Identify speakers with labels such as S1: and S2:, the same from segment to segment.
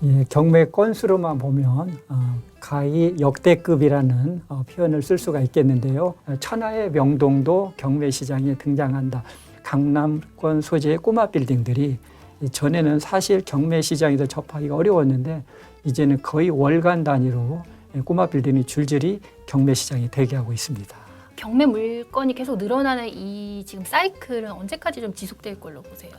S1: 예, 경매 건수로만 보면 가히 역대급이라는 표현을 쓸 수가 있겠는데요. 천하의 명동도 경매 시장에 등장한다. 강남권 소재의 꼬마 빌딩들이 전에는 사실 경매 시장에서 접하기가 어려웠는데 이제는 거의 월간 단위로 꼬마 빌딩이 줄줄이 경매 시장에 대기하고 있습니다.
S2: 경매 물건이 계속 늘어나는 이 지금 사이클은 언제까지 좀 지속될 걸로 보세요?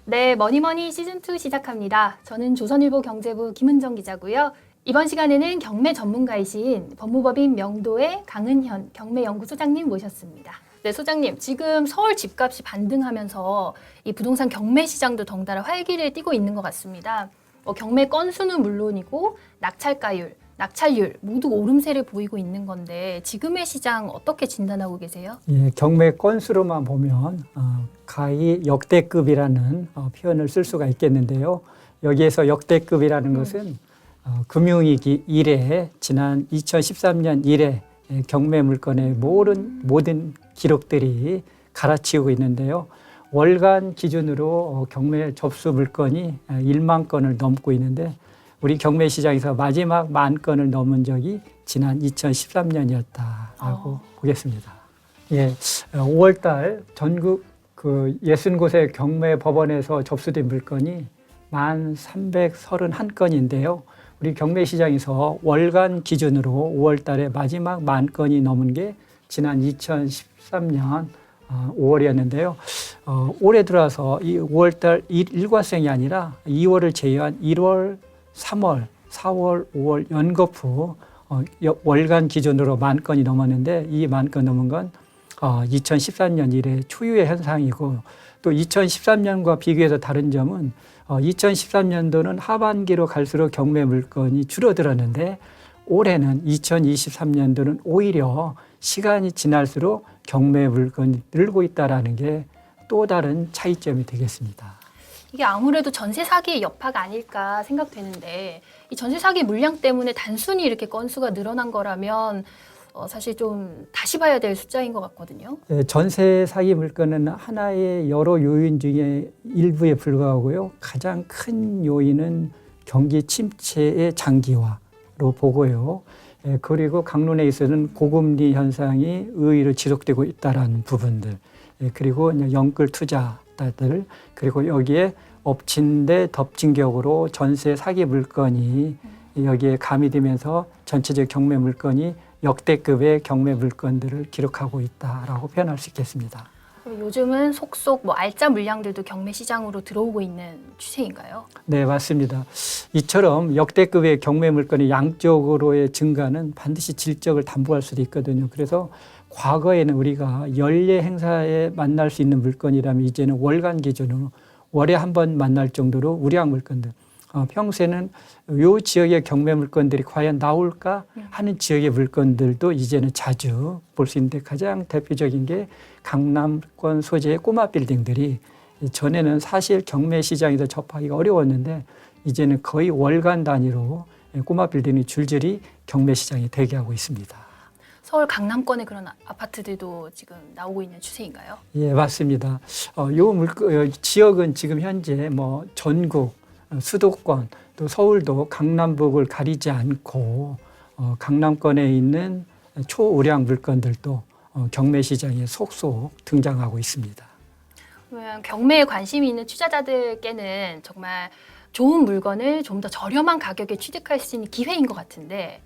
S2: 네, 머니머니 시즌2 시작합니다. 저는 조선일보 경제부 김은정 기자고요. 이번 시간에는 경매 전문가이신 법무법인 명도의 강은현 경매연구소장님 모셨습니다. 네, 소장님, 지금 서울 집값이 반등하면서 이 부동산 경매 시장도 덩달아 활기를 띠고 있는 것 같습니다. 경매 건수는 물론이고 낙찰률 모두 오름세를 보이고 있는 건데 지금의 시장 어떻게 진단하고 계세요?
S1: 예, 경매 건수로만 보면 가히 역대급이라는 표현을 쓸 수가 있겠는데요. 여기에서 역대급이라는 것은 금융위기 이래 지난 2013년 이래 경매 물건의 모든 기록들이 갈아치우고 있는데요. 월간 기준으로 경매 접수 물건이 1만 건을 넘고 있는데 우리 경매 시장에서 마지막 10,000건을 넘은 적이 지난 2013년이었다라고 보겠습니다. 예, 5월 달 전국 60곳의 경매 법원에서 접수된 물건이 1,331건인데요. 우리 경매 시장에서 월간 기준으로 5월 달에 마지막 10,000건이 넘은 게 지난 2013년 5월이었는데요. 올해 들어와서 이 5월 달 일과성이 아니라 2월을 제외한 1월, 3월, 4월, 5월 연거푸 월간 기준으로 10,000건이 넘었는데 이 10,000건 넘은 건 2013년 이래 초유의 현상이고 또 2013년과 비교해서 다른 점은 2013년도는 하반기로 갈수록 경매 물건이 줄어들었는데 올해는 2023년도는 오히려 시간이 지날수록 경매 물건이 늘고 있다는 게 또 다른 차이점이 되겠습니다.
S2: 이게 아무래도 전세 사기의 여파가 아닐까 생각되는데 이 전세 사기 물량 때문에 단순히 이렇게 건수가 늘어난 거라면 사실 좀 다시 봐야 될 숫자인 것 같거든요.
S1: 네, 전세 사기 물건은 하나의 여러 요인 중에 일부에 불과하고요. 가장 큰 요인은 경기 침체의 장기화로 보고요. 그리고 강론에 있어서는 고금리 현상이 의외로 지속되고 있다는 부분들, 그리고 영끌 투자자들, 그리고 여기에 엎친 데 덮친 격으로 전세 사기 물건이 여기에 가미되면서 전체적 경매 물건이 역대급의 경매 물건들을 기록하고 있다라고 표현할 수 있겠습니다.
S2: 요즘은 속속 알짜 물량들도 경매 시장으로 들어오고 있는 추세인가요?
S1: 네, 맞습니다. 이처럼 역대급의 경매 물건의 양적으로의 증가는 반드시 질적을 담보할 수도 있거든요. 그래서 과거에는 우리가 연례 행사에 만날 수 있는 물건이라면 이제는 월간 기준으로 월에 한 번 만날 정도로 우량 물건들, 평소에는 이 지역의 경매 물건들이 과연 나올까 하는 지역의 물건들도 이제는 자주 볼 수 있는데 가장 대표적인 게 강남권 소재의 꼬마 빌딩들이 전에는 사실 경매 시장에서 접하기가 어려웠는데 이제는 거의 월간 단위로 꼬마 빌딩이 줄줄이 경매 시장에 대기하고 있습니다.
S2: 서울 강남권의 그런 아파트들도 지금 나오고 있는 추세인가요?
S1: 예, 맞습니다. 지역은 지금 현재 전국, 수도권, 또 서울도 강남북을 가리지 않고 강남권에 있는 초우량 물건들도 경매 시장에 속속 등장하고 있습니다.
S2: 그러면 경매에 관심이 있는 투자자들께는 정말 좋은 물건을 좀 더 저렴한 가격에 취득할 수 있는 기회인 것 같은데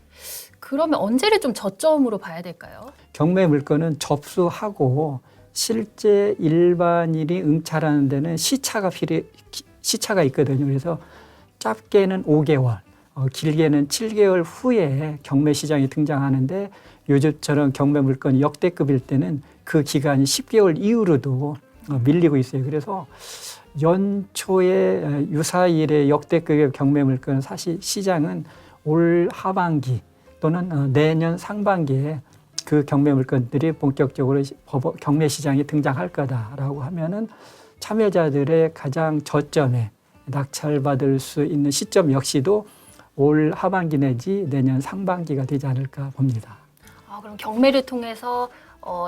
S2: 그러면 언제를 좀 저점으로 봐야 될까요?
S1: 경매 물건은 접수하고 실제 일반인이 응찰하는 데는 시차가 있거든요. 그래서 짧게는 5개월, 길게는 7개월 후에 경매 시장이 등장하는데 요즘처럼 경매 물건이 역대급일 때는 그 기간이 10개월 이후로도 밀리고 있어요. 그래서 연초에 유사일의 역대급의 경매 물건은 사실 시장은 올 하반기 또는 내년 상반기에 그 경매 물건들이 본격적으로 경매 시장에 등장할 거다라고 하면은 참여자들의 가장 저점에 낙찰받을 수 있는 시점 역시도 올 하반기 내지 내년 상반기가 되지 않을까 봅니다.
S2: 그럼 경매를 통해서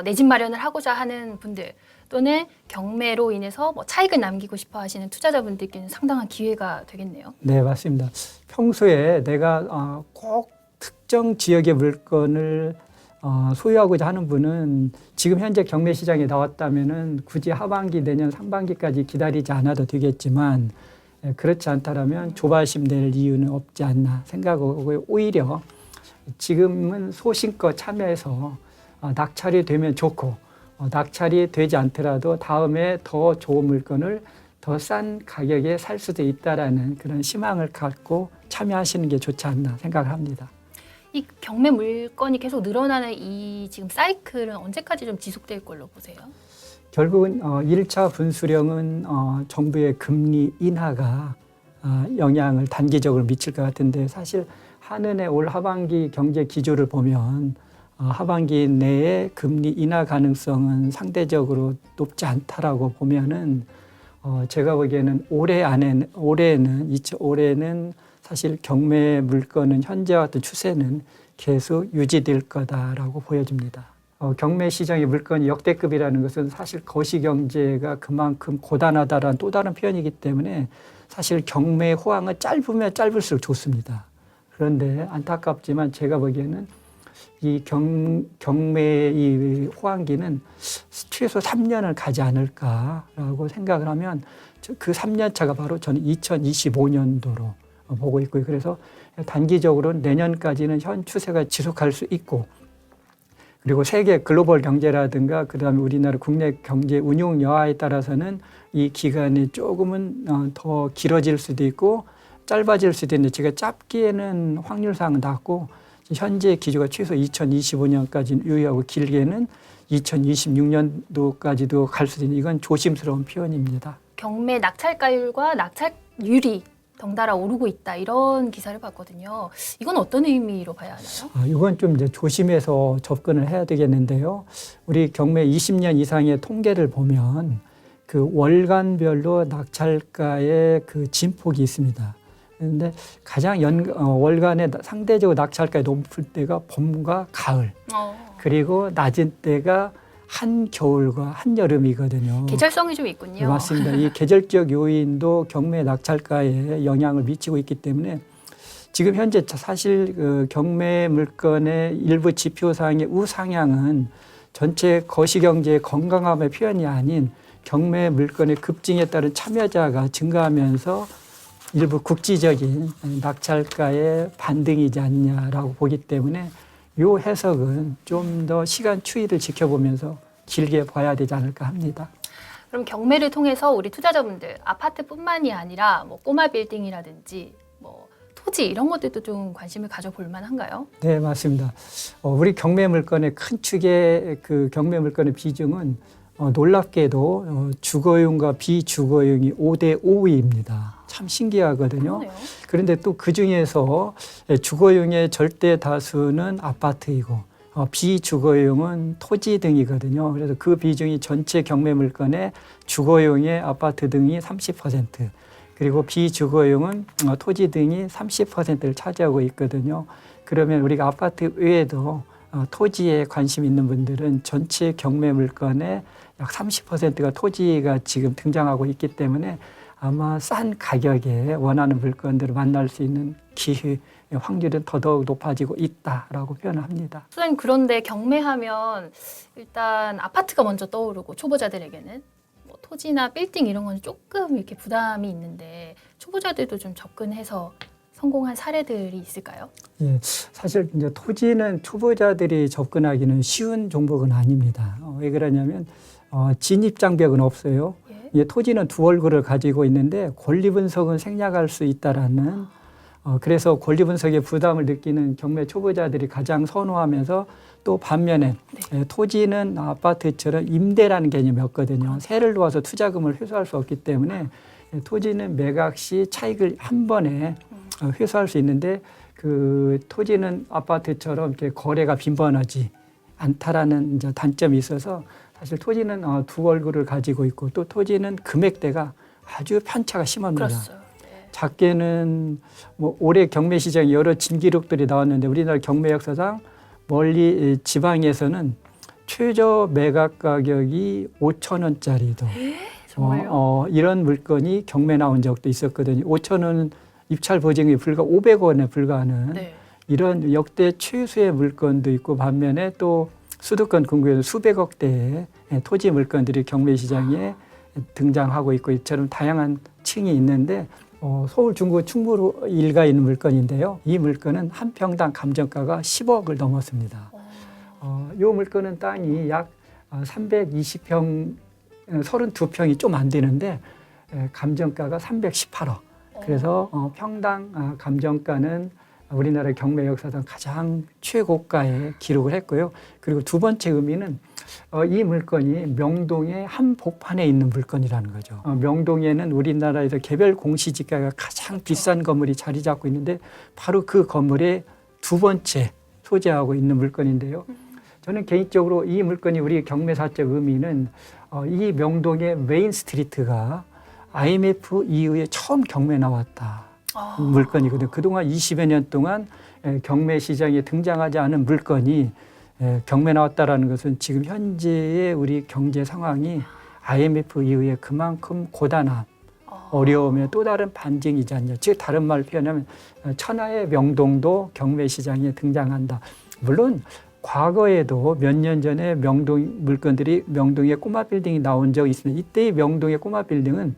S2: 내 집 마련을 하고자 하는 분들 또는 경매로 인해서 뭐 차익을 남기고 싶어 하시는 투자자분들께는 상당한 기회가 되겠네요.
S1: 네, 맞습니다. 평소에 내가 꼭 특정 지역의 물건을 소유하고자 하는 분은 지금 현재 경매 시장에 나왔다면은 굳이 하반기 내년 상반기까지 기다리지 않아도 되겠지만 그렇지 않다라면 조바심 낼 이유는 없지 않나 생각하고 오히려 지금은 소신껏 참여해서 낙찰이 되면 좋고 낙찰이 되지 않더라도 다음에 더 좋은 물건을 더 싼 가격에 살 수도 있다라는 그런 희망을 갖고 참여하시는 게 좋지 않나 생각을 합니다.
S2: 이 경매 물건이 계속 늘어나는 이 지금 사이클은 언제까지 좀 지속될 걸로 보세요?
S1: 결국은 1차 분수령은 정부의 금리 인하가 영향을 단기적으로 미칠 것 같은데 사실 한은의 올 하반기 경제 기조를 보면 하반기 내에 금리 인하 가능성은 상대적으로 높지 않다라고 보면은 제가 보기에는 올해는 사실 경매 물건은 현재와 같은 추세는 계속 유지될 거다라고 보여집니다. 경매 시장의 물건이 역대급이라는 것은 사실 거시경제가 그만큼 고단하다라는 또 다른 표현이기 때문에 사실 경매 호황은 짧으면 짧을수록 좋습니다. 그런데 안타깝지만 제가 보기에는 이 경매의 이 호황기는 최소 3년을 가지 않을까라고 생각을 하면 그 3년 차가 바로 저는 2025년도로 보고 있고요. 그래서 단기적으로는 내년까지는 현 추세가 지속할 수 있고 그리고 세계 글로벌 경제라든가 그다음에 우리나라 국내 경제 운용 여하에 따라서는 이 기간이 조금은 더 길어질 수도 있고 짧아질 수도 있는데 제가 짧게는 확률상은 낮고 현재 기조가 최소 2025년까지 유효하고 길게는 2026년도까지도 갈 수도 있는 이건 조심스러운 표현입니다.
S2: 경매 낙찰가율과 낙찰률이 덩달아 오르고 있다 이런 기사를 봤거든요. 이건 어떤 의미로 봐야 하나요?
S1: 이건 좀 이제 조심해서 접근을 해야 되겠는데요. 우리 경매 20년 이상의 통계를 보면 그 월간별로 낙찰가의 그 진폭이 있습니다. 그런데 가장 월간에 상대적으로 낙찰가가 높을 때가 봄과 가을, 그리고 낮은 때가 한겨울과 한여름이거든요.
S2: 계절성이 좀 있군요.
S1: 맞습니다. 이 계절적 요인도 경매 낙찰가에 영향을 미치고 있기 때문에 지금 현재 사실 그 경매 물건의 일부 지표상의 우상향은 전체 거시경제의 건강함의 표현이 아닌 경매 물건의 급증에 따른 참여자가 증가하면서 일부 국지적인 낙찰가의 반등이지 않냐라고 보기 때문에 이 해석은 좀 더 시간 추이를 지켜보면서 길게 봐야 되지 않을까 합니다.
S2: 그럼 경매를 통해서 우리 투자자분들 아파트뿐만이 아니라 뭐 꼬마 빌딩이라든지 뭐 토지 이런 것들도 좀 관심을 가져볼 만한가요?
S1: 네, 맞습니다. 우리 경매 물건의 큰 축의 그 경매 물건의 비중은 놀랍게도 주거용과 비주거용이 5대 5입니다. 참 신기하거든요.
S2: 그러네요.
S1: 그런데 또 그중에서 주거용의 절대 다수는 아파트이고 비주거용은 토지 등이거든요. 그래서 그 비중이 전체 경매 물건의 주거용의 아파트 등이 30%, 그리고 비주거용은 토지 등이 30%를 차지하고 있거든요. 그러면 우리가 아파트 외에도 토지에 관심 있는 분들은 전체 경매 물건의 약 30%가 토지가 지금 등장하고 있기 때문에 아마 싼 가격에 원하는 물건들을 만날 수 있는 기회, 확률은 더더욱 높아지고 있다라고 표현을 합니다.
S2: 소장님 그런데 경매하면 일단 아파트가 먼저 떠오르고 초보자들에게는 뭐 토지나 빌딩 이런 건 조금 이렇게 부담이 있는데 초보자들도 좀 접근해서 성공한 사례들이 있을까요?
S1: 예, 사실 이제 토지는 초보자들이 접근하기는 쉬운 종목은 아닙니다. 왜 그러냐면 진입 장벽은 없어요. 예, 토지는 두 얼굴을 가지고 있는데 권리 분석은 생략할 수 있다라는 그래서 권리 분석에 부담을 느끼는 경매 초보자들이 가장 선호하면서 또 반면에 토지는 아파트처럼 임대라는 개념이 없거든요. 세를 놓아서 투자금을 회수할 수 없기 때문에 토지는 매각 시 차익을 한 번에 회수할 수 있는데 그 토지는 아파트처럼 이렇게 거래가 빈번하지 않다라는 이제 단점이 있어서 사실 토지는 두 얼굴을 가지고 있고 또 토지는 금액대가 아주 편차가 심합니다.
S2: 그렇어요.
S1: 작게는 뭐 올해 경매 시장 여러 진기록들이 나왔는데 우리나라 경매 역사상 멀리 지방에서는 최저 매각 가격이 5천 원짜리도
S2: 정말요?
S1: 이런 물건이 경매 나온 적도 있었거든요. 5천 원은 입찰 보증이 불과 500원에 불과하는
S2: 네.
S1: 이런 역대 최수의 물건도 있고 반면에 또 수도권 근교에는 수백억 대의 토지 물건들이 경매 시장에 등장하고 있고 이처럼 다양한 층이 있는데 서울 중구 충무로 일가에 있는 물건인데요. 이 물건은 한 평당 감정가가 10억을 넘었습니다. 이 물건은 땅이 약 320평, 32평이 좀 안 되는데 감정가가 318억. 그래서 평당 감정가는 우리나라 경매 역사상 가장 최고가에 기록을 했고요. 그리고 두 번째 의미는 이 물건이 명동의 한복판에 있는 물건이라는 거죠. 명동에는 우리나라에서 개별 공시지가가 가장 비싼 건물이 자리 잡고 있는데 바로 그 건물의 두 번째 소재하고 있는 물건인데요. 저는 개인적으로 이 물건이 우리 경매사적 의미는 이 명동의 메인 스트리트가 IMF 이후에 처음 경매 나왔다. 물건이거든요. 그동안 20여 년 동안 경매 시장에 등장하지 않은 물건이 경매 나왔다라는 것은 지금 현재의 우리 경제 상황이 IMF 이후에 그만큼 고단함, 어려움의 또 다른 반증이지 않냐. 즉 다른 말로 표현하면 천하의 명동도 경매 시장에 등장한다. 물론 과거에도 몇 년 전에 명동 물건들이 명동의 꼬마 빌딩이 나온 적이 있습니다. 이때의 명동의 꼬마 빌딩은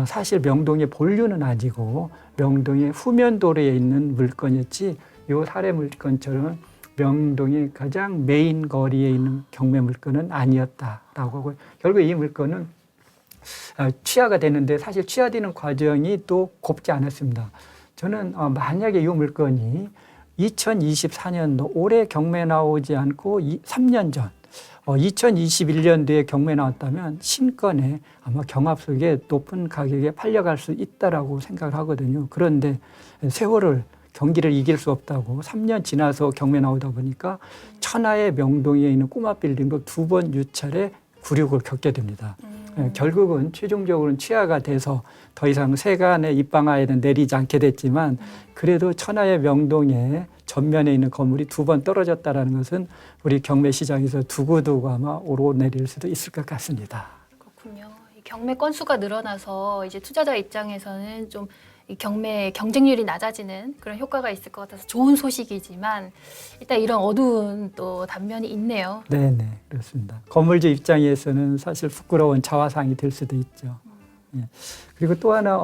S1: 사실 명동의 본류는 아니고 명동의 후면도로에 있는 물건이었지 이 사례 물건처럼 명동의 가장 메인 거리에 있는 경매 물건은 아니었다라고 하고 결국 이 물건은 취하가 되는데 사실 취하되는 과정이 또 곱지 않았습니다. 저는 만약에 이 물건이 2024년도 올해 경매 나오지 않고 3년 전 2021년도에 경매 나왔다면 신건에 아마 경합 속에 높은 가격에 팔려갈 수 있다라고 생각을 하거든요. 그런데 세월을 경기를 이길 수 없다고 3년 지나서 경매 나오다 보니까 천하의 명동에 있는 꼬마 빌딩도 두 번 유찰에 굴욕을 겪게 됩니다. 결국은 최종적으로는 취하가 돼서 더 이상 세간의 입방아에는 내리지 않게 됐지만 그래도 천하의 명동에 전면에 있는 건물이 두 번 떨어졌다는 것은 우리 경매 시장에서 두고두고 아마 오르내릴 수도 있을 것 같습니다.
S2: 그렇군요. 이 경매 건수가 늘어나서 이제 투자자 입장에서는 좀 이 경매 경쟁률이 낮아지는 그런 효과가 있을 것 같아서 좋은 소식이지만 일단 이런 어두운 또 단면이 있네요.
S1: 네, 그렇습니다. 건물주 입장에서는 사실 부끄러운 자화상이 될 수도 있죠. 예. 그리고 또 하나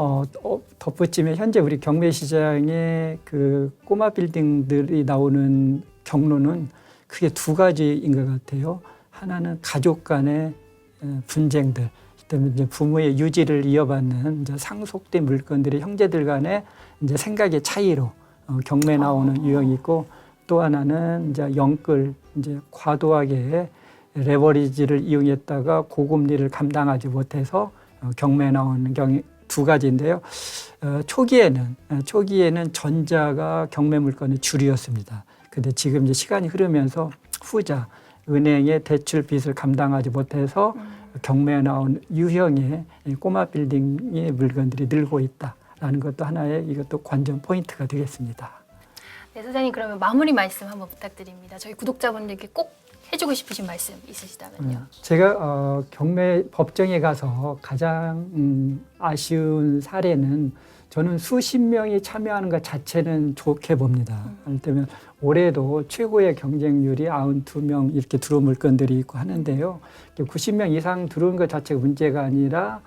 S1: 덧붙이면 현재 우리 경매 시장에 그 꼬마 빌딩들이 나오는 경로는 크게 두 가지인 것 같아요. 하나는 가족 간의 분쟁들, 그다음에 이제 부모의 유지를 이어받는 이제 상속된 물건들이 형제들 간의 이제 생각의 차이로 경매 나오는 유형이 있고 또 하나는 이제 영끌 이제 과도하게 레버리지를 이용했다가 고금리를 감당하지 못해서 경매 나오는 경우 두 가지인데요. 초기에는 전자가 경매 물건의 주류였습니다. 근데 지금 이제 시간이 흐르면서 후자 은행의 대출 빚을 감당하지 못해서 경매에 나온 유형의 꼬마 빌딩의 물건들이 늘고 있다라는 것도 하나의 이것도 관전 포인트가 되겠습니다.
S2: 네, 소장님 그러면 마무리 말씀 한번 부탁드립니다. 저희 구독자분들께 꼭 해주고 싶으신 말씀 있으시다면요.
S1: 제가 경매 법정에 가서 가장 아쉬운 사례는 저는 수십 명이 참여하는 것 자체는 좋게 봅니다. 예를 들면 올해도 최고의 경쟁률이 92명 이렇게 들어온 물건들이 있고 하는데요. 90명 이상 들어온 것 자체가 문제가 아니라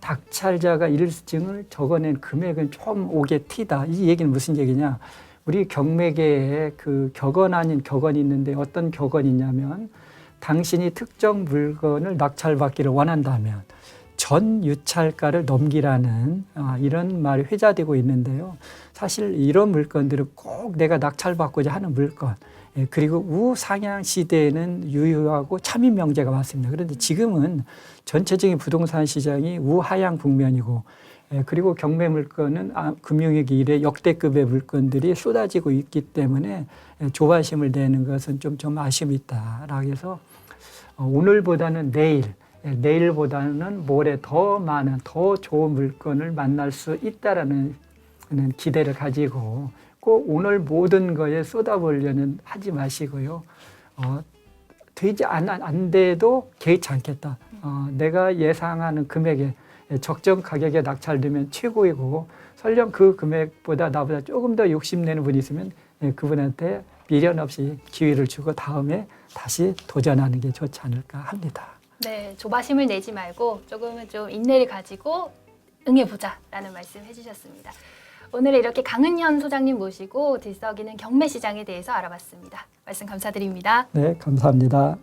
S1: 낙찰자가 일증을 적어낸 금액은 좀 오게 튀다. 이 얘기는 무슨 얘기냐. 우리 경매계에 그 격언 아닌 격언이 있는데 어떤 격언이 있냐면 당신이 특정 물건을 낙찰받기를 원한다면 전 유찰가를 넘기라는 이런 말이 회자되고 있는데요. 사실 이런 물건들은 꼭 내가 낙찰받고자 하는 물건 그리고 우상향 시대에는 유효하고 참인 명제가 많습니다. 그런데 지금은 전체적인 부동산 시장이 우하향 국면이고 그리고 경매 물건은 금융위기 이래 역대급의 물건들이 쏟아지고 있기 때문에 조바심을 내는 것은 좀 아쉬움이 있다라고 해서 오늘보다는 내일보다는 모레 더 많은 더 좋은 물건을 만날 수 있다라는 기대를 가지고 꼭 오늘 모든 거에 쏟아보려는 하지 마시고요. 되지 안 돼도 개의치 않겠다. 내가 예상하는 금액에 적정 가격에 낙찰되면 최고이고 설령 그 금액보다 나보다 조금 더 욕심내는 분이 있으면 그분한테 미련 없이 기회를 주고 다음에 다시 도전하는 게 좋지 않을까 합니다.
S2: 네, 조바심을 내지 말고 조금은 좀 인내를 가지고 응해보자라는 말씀 해주셨습니다. 오늘 이렇게 강은현 소장님 모시고 들썩이는 경매시장에 대해서 알아봤습니다. 말씀 감사드립니다.
S1: 네, 감사합니다.